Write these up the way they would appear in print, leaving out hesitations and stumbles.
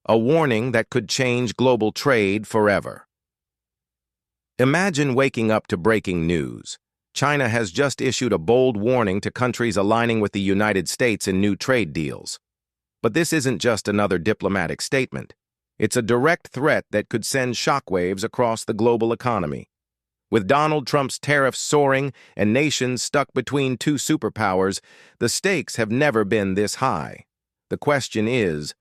a warning that could change global trade forever. Imagine waking up to breaking news. China has just issued a bold warning to countries aligning with the United States in new trade deals. But this isn't just another diplomatic statement. It's a direct threat that could send shockwaves across the global economy. With Donald Trump's tariffs soaring and nations stuck between two superpowers, the stakes have never been this high. The question is,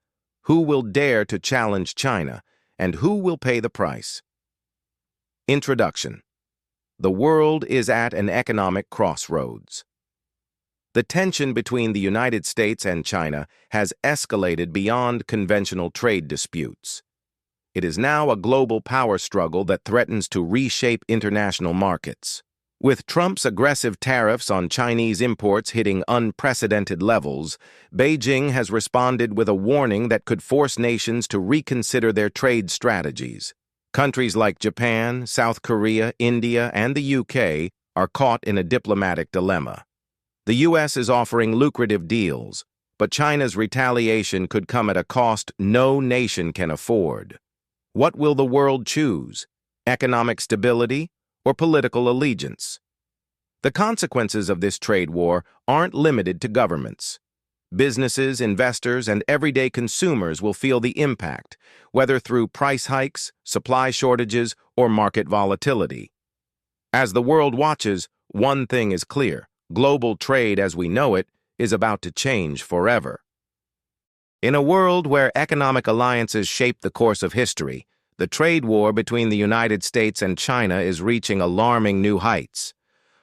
who will dare to challenge China, and who will pay the price? Introduction. The world is at an economic crossroads. The tension between the United States and China has escalated beyond conventional trade disputes. It is now a global power struggle that threatens to reshape international markets. With Trump's aggressive tariffs on Chinese imports hitting unprecedented levels, Beijing has responded with a warning that could force nations to reconsider their trade strategies. Countries like Japan, South Korea, India, and the UK are caught in a diplomatic dilemma. The US is offering lucrative deals, but China's retaliation could come at a cost no nation can afford. What will the world choose? Economic stability or political allegiance? The consequences of this trade war aren't limited to governments. Businesses, investors, and everyday consumers will feel the impact, whether through price hikes, supply shortages, or market volatility. As the world watches, one thing is clear: global trade as we know it is about to change forever. In a world where economic alliances shape the course of history, the trade war between the United States and China is reaching alarming new heights.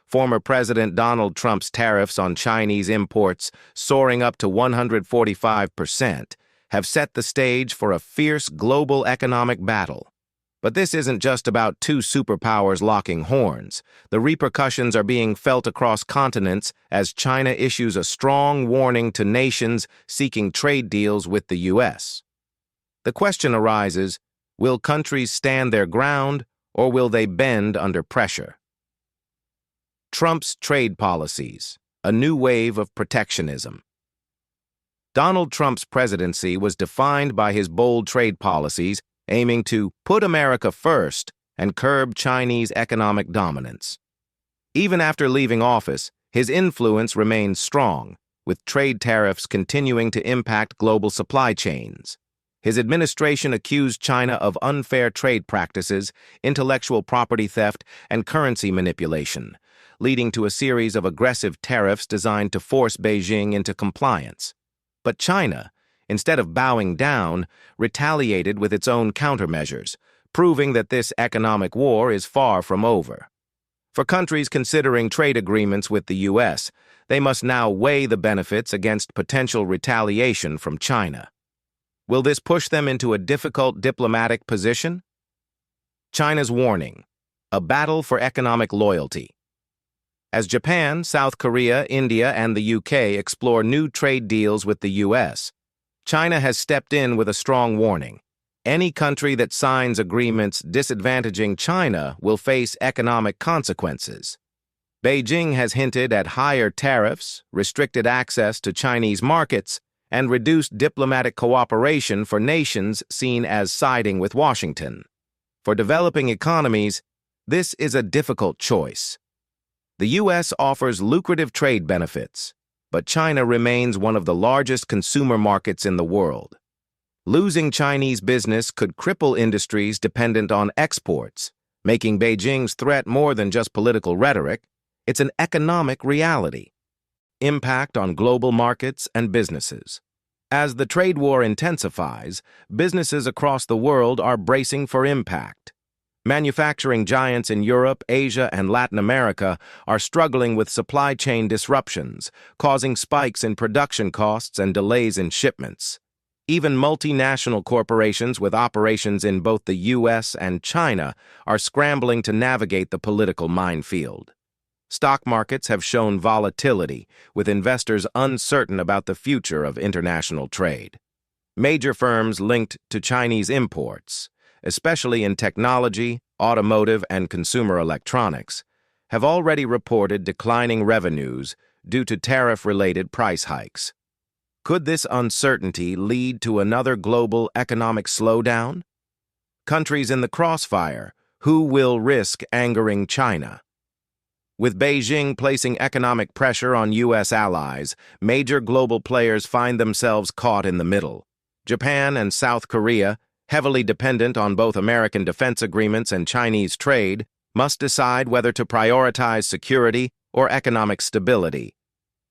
Former President Donald Trump's tariffs on Chinese imports, soaring up to 145%, have set the stage for a fierce global economic battle. But this isn't just about two superpowers locking horns. The repercussions are being felt across continents as China issues a strong warning to nations seeking trade deals with the US. The question arises, will countries stand their ground, or will they bend under pressure? Trump's trade policies, a new wave of protectionism. Donald Trump's presidency was defined by his bold trade policies aiming to put America first and curb Chinese economic dominance. Even after leaving office, his influence remained strong, with trade tariffs continuing to impact global supply chains. His administration accused China of unfair trade practices, intellectual property theft, and currency manipulation, leading to a series of aggressive tariffs designed to force Beijing into compliance. But China, instead of bowing down, retaliated with its own countermeasures, proving that this economic war is far from over. For countries considering trade agreements with the US, they must now weigh the benefits against potential retaliation from China. Will this push them into a difficult diplomatic position? China's warning: a battle for economic loyalty. As Japan, South Korea, India, and the UK explore new trade deals with the US, China has stepped in with a strong warning. Any country that signs agreements disadvantaging China will face economic consequences. Beijing has hinted at higher tariffs, restricted access to Chinese markets, and reduced diplomatic cooperation for nations seen as siding with Washington. For developing economies, this is a difficult choice. The U.S. offers lucrative trade benefits, but China remains one of the largest consumer markets in the world. Losing Chinese business could cripple industries dependent on exports, making Beijing's threat more than just political rhetoric. It's an economic reality. Impact on global markets and businesses. As the trade war intensifies, businesses across the world are bracing for impact. Manufacturing giants in Europe, Asia, and Latin America are struggling with supply chain disruptions, causing spikes in production costs and delays in shipments. Even multinational corporations with operations in both the U.S. and China are scrambling to navigate the political minefield. Stock markets have shown volatility, with investors uncertain about the future of international trade. Major firms linked to Chinese imports, especially in technology, automotive, and consumer electronics, have already reported declining revenues due to tariff-related price hikes. Could this uncertainty lead to another global economic slowdown? Countries in the crossfire, who will risk angering China? With Beijing placing economic pressure on U.S. allies, major global players find themselves caught in the middle. Japan and South Korea, heavily dependent on both American defense agreements and Chinese trade, must decide whether to prioritize security or economic stability.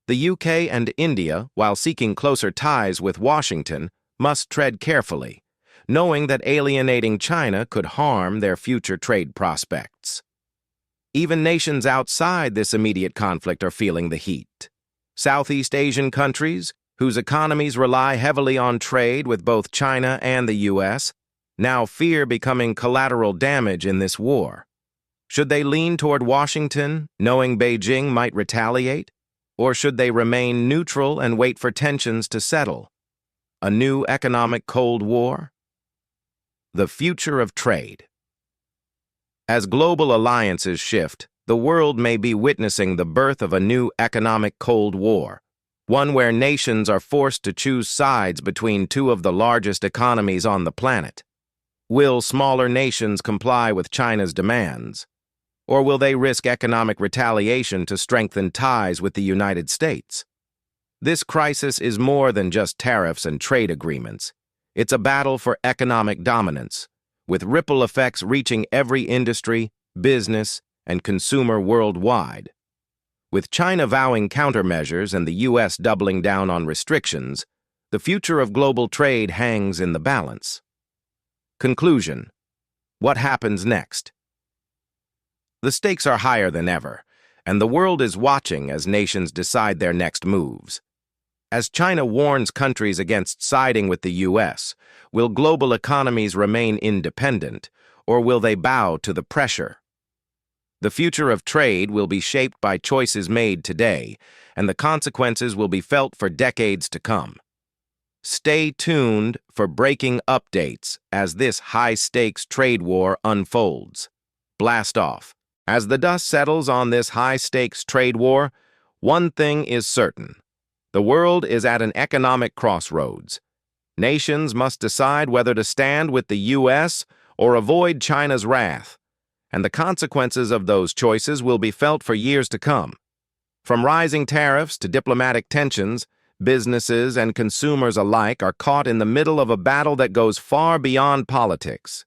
The UK and India, while seeking closer ties with Washington, must tread carefully, knowing that alienating China could harm their future trade prospects. Even nations outside this immediate conflict are feeling the heat. Southeast Asian countries, whose economies rely heavily on trade with both China and the U.S., now fear becoming collateral damage in this war. Should they lean toward Washington, knowing Beijing might retaliate? Or should they remain neutral and wait for tensions to settle? A new economic Cold War? The future of trade. As global alliances shift, the world may be witnessing the birth of a new economic Cold War, one where nations are forced to choose sides between two of the largest economies on the planet. Will smaller nations comply with China's demands? Or will they risk economic retaliation to strengthen ties with the United States? This crisis is more than just tariffs and trade agreements. It's a battle for economic dominance, with ripple effects reaching every industry, business, and consumer worldwide. With China vowing countermeasures and the U.S. doubling down on restrictions, the future of global trade hangs in the balance. Conclusion: what happens next? The stakes are higher than ever, and the world is watching as nations decide their next moves. As China warns countries against siding with the U.S., will global economies remain independent, or will they bow to the pressure? The future of trade will be shaped by choices made today, and the consequences will be felt for decades to come. Stay tuned for breaking updates as this high-stakes trade war unfolds. Blast off. As the dust settles on this high-stakes trade war, one thing is certain. The world is at an economic crossroads. Nations must decide whether to stand with the U.S. or avoid China's wrath, and the consequences of those choices will be felt for years to come. From rising tariffs to diplomatic tensions, businesses and consumers alike are caught in the middle of a battle that goes far beyond politics.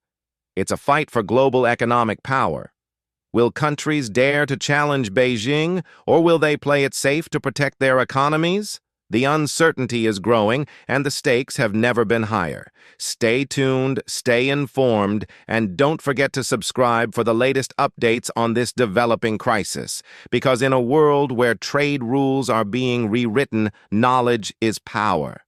It's a fight for global economic power. Will countries dare to challenge Beijing, or will they play it safe to protect their economies? The uncertainty is growing, and the stakes have never been higher. Stay tuned, stay informed, and don't forget to subscribe for the latest updates on this developing crisis. Because in a world where trade rules are being rewritten, knowledge is power.